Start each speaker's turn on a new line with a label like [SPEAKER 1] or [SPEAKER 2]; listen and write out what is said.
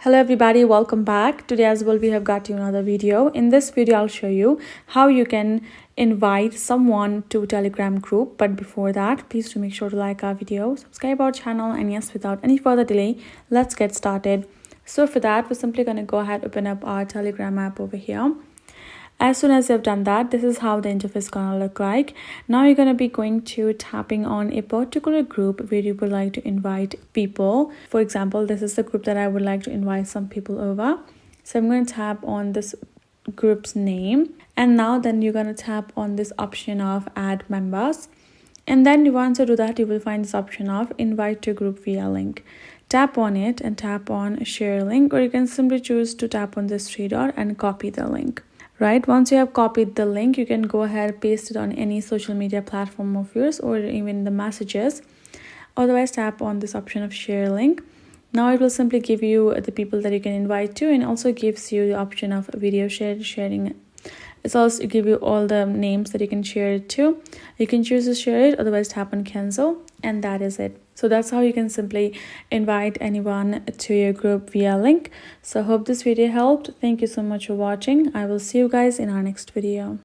[SPEAKER 1] Hello everybody, welcome back. Today as well we have got you another video. In this video I'll show you how you can invite someone to Telegram group. But before that, please do make sure to like our video, subscribe our channel, and yes, without any further delay, let's get started. So for that, we're simply going to go ahead, open up our Telegram app over here. As soon as you've done that, this is how the interface is gonna look like. Now you're gonna be going to tapping on a particular group where you would like to invite people. For example, this is the group that I would like to invite some people over. So I'm going to tap on this group's name, and now then you're going to tap on this option of add members. And then once you do that, you will find this option of invite to group via link. Tap on it and tap on share link, or you can simply choose to tap on this three dot and copy the link. Right, once you have copied the link, you can go ahead, paste it on any social media platform of yours or even the messages. Otherwise, tap on this option of share link. Now it will simply give you the people that you can invite to, and also gives you the option of video sharing. It's also give you all the names that you can share it to. You can choose to share it, otherwise tap on cancel, and that is it. So that's how you can simply invite anyone to your group via link. So I hope this video helped. Thank you so much for watching. I will see you guys in our next video.